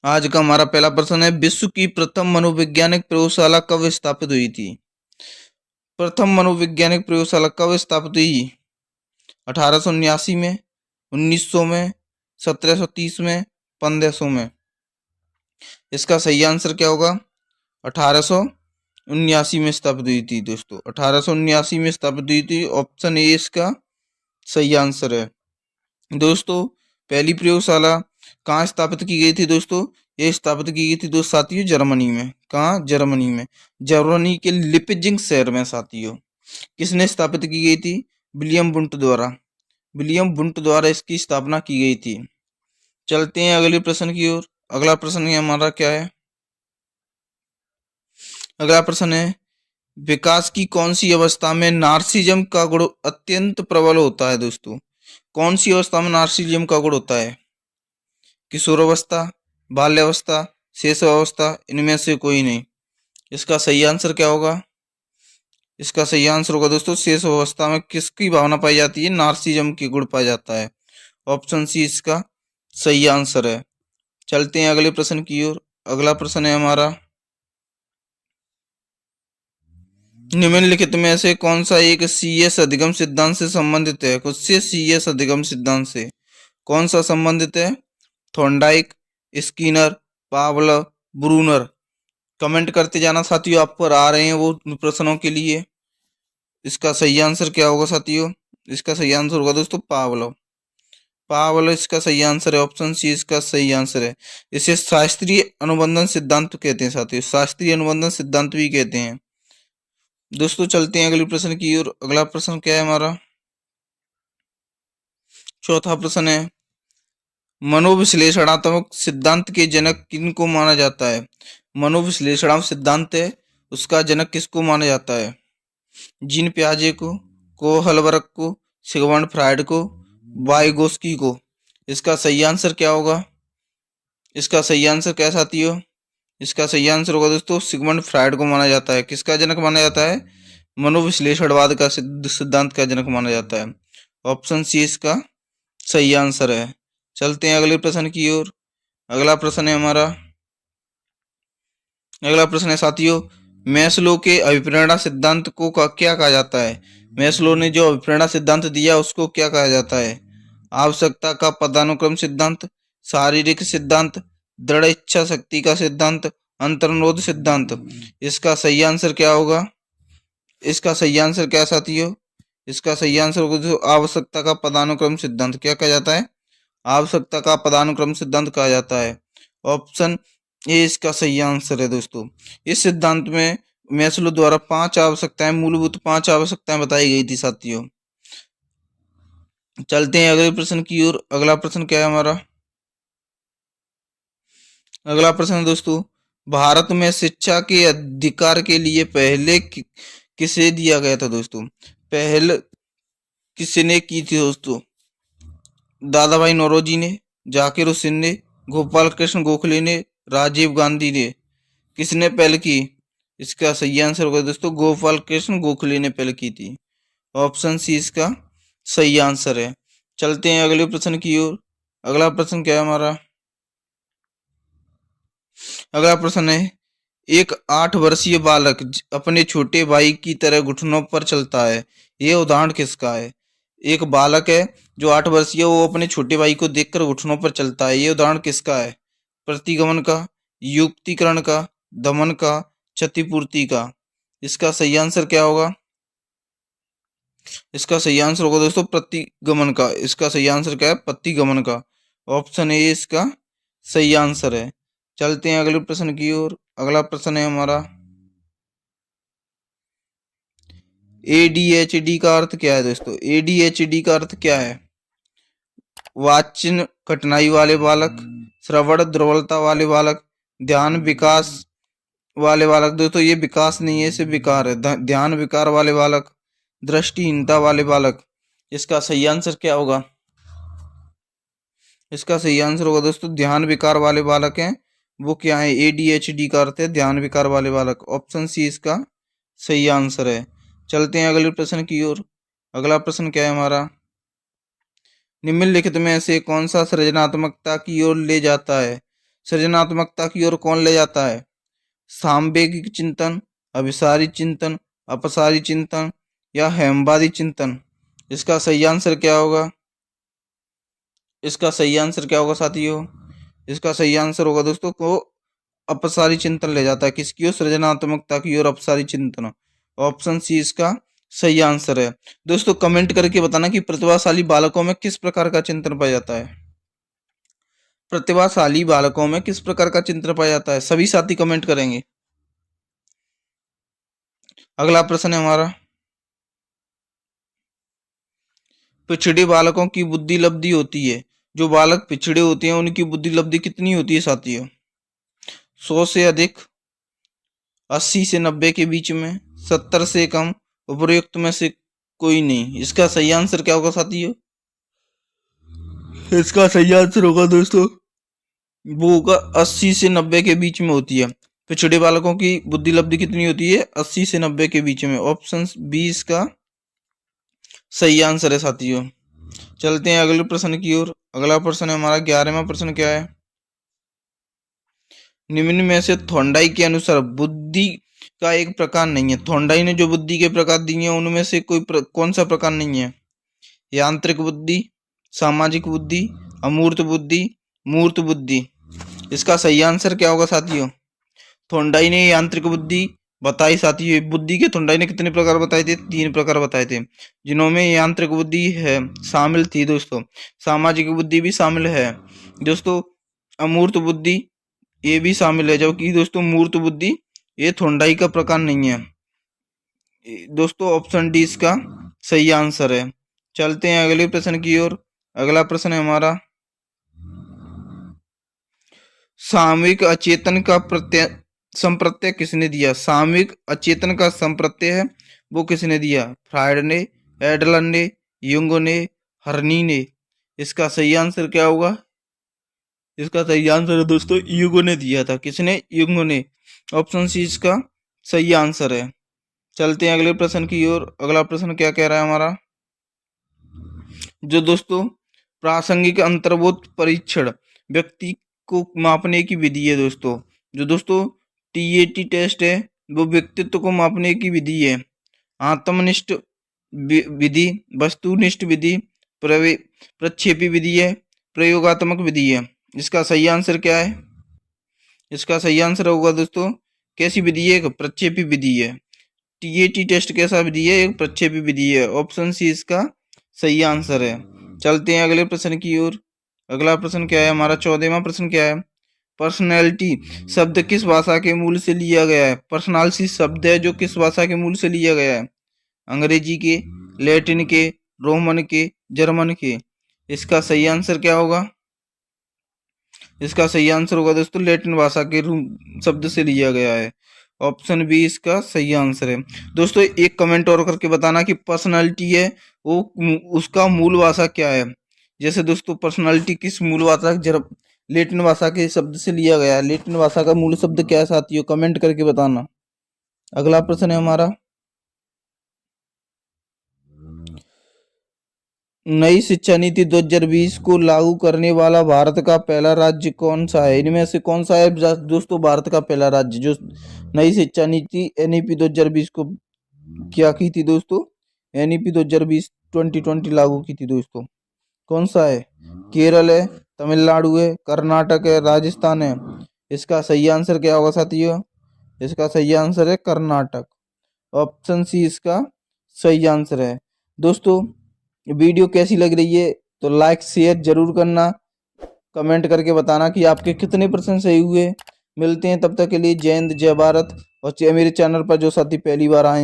आज का हमारा पहला प्रश्न है, विश्व की प्रथम मनोवैज्ञानिक प्रयोगशाला कब स्थापित हुई थी? प्रथम मनोवैज्ञानिक प्रयोगशाला कब स्थापित हुई? 1879 में, 1900 में, 1730 में, 1500 में। इसका सही आंसर क्या होगा? 1879 में स्थापित हुई थी दोस्तों। 1879 में स्थापित हुई थी। ऑप्शन ए इसका सही आंसर है। दोस्तों, पहली प्रयोगशाला कहाँ स्थापित की गई थी दोस्तों? ये स्थापित की गई थी दोस्त साथियों जर्मनी में। कहाँ? जर्मनी में। जर्मनी के लिपजिंग शहर में साथियों। किसने स्थापित की गई थी? विलियम वुंट द्वारा। विलियम वुंट द्वारा इसकी स्थापना की गई थी। चलते हैं अगले प्रश्न की ओर। अगला प्रश्न है हमारा क्या है? अगला प्रश्न है, विकास की कौन सी अवस्था में नार्सिज्म का गुण अत्यंत प्रबल होता है दोस्तों? कौन सी अवस्था में नार्सिज्म का गुण होता है? किशोरावस्था, बाल्यावस्था, शैशवावस्था, इनमें से कोई नहीं। इसका सही आंसर क्या होगा? इसका सही आंसर होगा दोस्तों, शैशवावस्था में किसकी भावना पाई जाती है? नार्सिज्म की गुण पाया जाता है। ऑप्शन सी इसका सही आंसर है। चलते हैं अगले प्रश्न की ओर। अगला प्रश्न है हमारा, निम्नलिखित में से कौन सा एक सीएस अधिगम सिद्धांत से संबंधित है? खुद से सीएस अधिगम सिद्धांत से कौन सा संबंधित है? Thorndike, Skinner, Pavlov, Bruner. Comment करते जाना साथियों, आप पर आ रहे हैं वो प्रश्नों के लिए। इसका सही आंसर क्या होगा साथियों? इसका सही आंसर होगा दोस्तों पावलव। पावलव इसका सही आंसर है। ऑप्शन सी इसका सही आंसर है। इसे शास्त्रीय अनुबंधन सिद्धांत कहते हैं साथियों। शास्त्रीय अनुबंधन सिद्धांत भी कहते हैं दोस्तों। चलते हैं अगले प्रश्न की ओर। अगला प्रश्न क्या है हमारा? चौथा प्रश्न है, मनोविश्लेषणात्मक सिद्धांत के जनक किनको माना जाता है? मनोविश्लेषणात्मक सिद्धांत है, उसका जनक किसको माना जाता है? जीन पियाजे को हलबर्ग को, सिगमंड फ्रायड को, वाइगोस्की को। इसका सही आंसर क्या होगा? इसका सही आंसर क्या साथियों? इसका सही आंसर होगा दोस्तों, सिगमंड फ्रायड को माना जाता है। किसका जनक माना जाता है? मनोविश्लेषणवाद का सिद्धांत का जनक माना जाता है। ऑप्शन सी इसका सही आंसर है। चलते हैं अगले प्रश्न की ओर। अगला प्रश्न है हमारा, अगला प्रश्न है साथियों, मैस्लो के अभिप्रेरणा सिद्धांत को क्या कहा जाता है? मैस्लो ने जो अभिप्रेरणा सिद्धांत दिया उसको क्या कहा जाता है? आवश्यकता का पदानुक्रम सिद्धांत, शारीरिक सिद्धांत, दृढ़ इच्छा शक्ति का सिद्धांत, अंतर्निरोध सिद्धांत। इसका सही आंसर क्या होगा? इसका सही आंसर क्या साथियों? इसका सही आंसर होगा जो आवश्यकता का पदानुक्रम सिद्धांत। क्या कहा जाता है? आवश्यकता का पदानुक्रम सिद्धांत कहा जाता है। ऑप्शन ए इसका सही आंसर है दोस्तों। इस सिद्धांत में मैस्लो द्वारा 5 आवश्यकताएं, मूलभूत 5 आवश्यकताएं बताई गई थी साथियों। चलते हैं अगले प्रश्न की ओर। अगला प्रश्न क्या है हमारा? अगला प्रश्न दोस्तों, भारत में शिक्षा के अधिकार के लिए पहले किसे दिया गया था दोस्तों? पहल किसने की थी दोस्तों? दादा भाई नौरोजी ने, जाकिर हुसैन ने, गोपाल कृष्ण गोखले ने, राजीव गांधी ने। किसने पहल की? इसका सही आंसर होगा दोस्तों, गोपाल कृष्ण गोखले ने पहल की थी। ऑप्शन सी इसका सही आंसर है। चलते हैं अगले प्रश्न की ओर। अगला प्रश्न क्या है हमारा? अगला प्रश्न है, एक 8 वर्षीय बालक अपने छोटे भाई की तरह घुटनों पर चलता है, ये उदाहरण किसका है? एक बालक है जो 8 वर्षीय, वो अपने छोटे भाई को देखकर घुटनों पर चलता है, ये उदाहरण किसका है? प्रतिगमन का, युक्तिकरण का, दमन का, क्षतिपूर्ति का। इसका सही आंसर क्या होगा? इसका सही आंसर होगा दोस्तों प्रतिगमन का। इसका सही आंसर क्या है? प्रतिगमन का। ऑप्शन ए इसका सही आंसर है। चलते हैं अगले प्रश्न की ओर। अगला प्रश्न है हमारा, ADHD का अर्थ क्या है दोस्तों? ADHD का अर्थ क्या है? वाचन कठिनाई वाले बालक, श्रवण दुर्बलता वाले बालक, ध्यान विकास वाले बालक। दोस्तों ये विकास नहीं है, इसे विकार है। ध्यान विकार वाले बालक, दृष्टिहीनता वाले बालक। इसका सही आंसर क्या होगा? इसका सही आंसर होगा दोस्तों, ध्यान विकार वाले बालक हैं वो क्या है? ADHD का अर्थ है ध्यान विकार वाले बालक। ऑप्शन सी इसका सही आंसर है। चलते हैं अगले प्रश्न की ओर। अगला प्रश्न क्या है हमारा? निम्नलिखित में से कौन सा सृजनात्मकता की ओर ले जाता है? सृजनात्मकता की ओर कौन ले जाता है? सामवेगिक चिंतन, अभिसारी चिंतन, अपसारी चिंतन या हेमवादी चिंतन? इसका सही आंसर क्या होगा? इसका सही आंसर क्या होगा साथियों? इसका सही आंसर होगा दोस्तों को अपसारी चिंतन ले जाता है। किसकी ओर? सृजनात्मकता की ओर अपसारी चिंतन। ऑप्शन सी इसका सही आंसर है। दोस्तों कमेंट करके बताना कि प्रतिभाशाली बालकों में किस प्रकार का चिंतन पाया जाता है। प्रतिभाशाली बालकों में किस प्रकार का चिंतन पाया जाता है? सभी साथी कमेंट करेंगे। अगला प्रश्न है हमारा, पिछड़े बालकों की बुद्धि लब्धि होती है। जो बालक पिछड़े होते हैं उनकी बुद्धि लब्धि कितनी होती है साथियों? 100 से अधिक, 80 से 90 के बीच में, 70 से कम, उपरोक्त में से कोई नहीं। इसका सही आंसर क्या होगा साथियों? इसका सही आंसर होगा दोस्तों वो होगा 80 से 90 के बीच में होती है। पिछड़े बालकों की बुद्धि लब्धि कितनी होती है? 80 से 90 के बीच में। ऑप्शन बी इसका सही आंसर है साथियों। चलते हैं अगले प्रश्न की ओर। अगला प्रश्न है हमारा 11वां प्रश्न क्या है, निम्न में से थोंडाई के अनुसार बुद्धि का एक प्रकार नहीं है। थोंडाई ने जो बुद्धि के प्रकार दिए हैं उनमें से कौन सा प्रकार नहीं है? यांत्रिक बुद्धि, सामाजिक बुद्धि, अमूर्त बुद्धि, मूर्त बुद्धि। इसका सही आंसर क्या होगा साथियों? थोंडाई ने यांत्रिक बुद्धि बताई साथियों। बुद्धि के थोंडाई ने कितने प्रकार बताए थे? 3 प्रकार बताए थे, जिनमें यांत्रिक बुद्धि है शामिल थी दोस्तों। सामाजिक बुद्धि भी शामिल है दोस्तों। अमूर्त बुद्धि ये भी शामिल है, जबकि दोस्तों मूर्त बुद्धि ये थोंडाई का प्रकार नहीं है दोस्तों। ऑप्शन डी इसका सही आंसर है। चलते हैं अगले प्रश्न की ओर। अगला प्रश्न है हमारा, सामूहिक अचेतन का संप्रत्यय किसने दिया? सामूहिक अचेतन का संप्रत्यय है वो किसने दिया? फ्रायड ने, एडलर ने, युंग ने, हर्नी ने। इसका सही आंसर क्या होगा? इसका सही आंसर है दोस्तों युंग ने दिया था। किसने? युंग ने। ऑप्शन सी इसका सही आंसर है। चलते हैं अगले प्रश्न की ओर। अगला प्रश्न क्या कह रहा है हमारा, जो दोस्तों प्रासंगिक अंतर्बोध परीक्षण व्यक्ति को मापने की विधि है दोस्तों। जो दोस्तों टीएटी टेस्ट है वो व्यक्तित्व को मापने की विधि है। आत्मनिष्ठ विधि, वस्तुनिष्ठ विधि, प्रक्षेपी विधि है, प्रयोगात्मक विधि है। इसका सही आंसर क्या है? इसका सही आंसर होगा दोस्तों कैसी विधि है? प्रक्षेपी विधि है। टीएटी टेस्ट कैसा विधि है? एक प्रक्षेपी विधि है। ऑप्शन सी इसका सही आंसर है। चलते हैं अगले प्रश्न की ओर। अगला प्रश्न क्या है हमारा 14वां प्रश्न क्या है, पर्सनैलिटी शब्द किस भाषा के मूल से लिया गया है? पर्सनालिटी शब्द है जो किस भाषा के मूल से लिया गया है? अंग्रेजी के, लैटिन के, रोमन के, जर्मन के। इसका सही आंसर क्या होगा? इसका सही आंसर होगा दोस्तों लैटिन भाषा के शब्द से लिया गया है। ऑप्शन बी इसका सही आंसर है। दोस्तों एक कमेंट और करके बताना कि पर्सनालिटी है वो उसका मूल भाषा क्या है। जैसे दोस्तों पर्सनालिटी किस मूल भाषा लैटिन भाषा के शब्द से लिया गया है। लैटिन भाषा का मूल शब्द क्या है साथियों? कमेंट करके बताना। अगला प्रश्न है हमारा, नई शिक्षा नीति 2020 को लागू करने वाला भारत का पहला राज्य कौन सा है? इनमें से कौन सा है दोस्तों भारत का पहला राज्य जो नई शिक्षा नीति एनईपी 2020 को क्या की थी दोस्तों? एनईपी 2020 2020 लागू की थी दोस्तों। कौन सा है? केरल है, तमिलनाडु है, कर्नाटक है, राजस्थान है। इसका सही आंसर क्या होगा साथियों? इसका सही आंसर है कर्नाटक। ऑप्शन सी इसका सही आंसर है। दोस्तों वीडियो कैसी लग रही है तो लाइक शेयर जरूर करना, कमेंट करके बताना कि आपके कितने % सही हुए। मिलते हैं तब तक के लिए। जय हिंद, जय भारत। और मेरे चैनल पर जो साथी पहली बार आए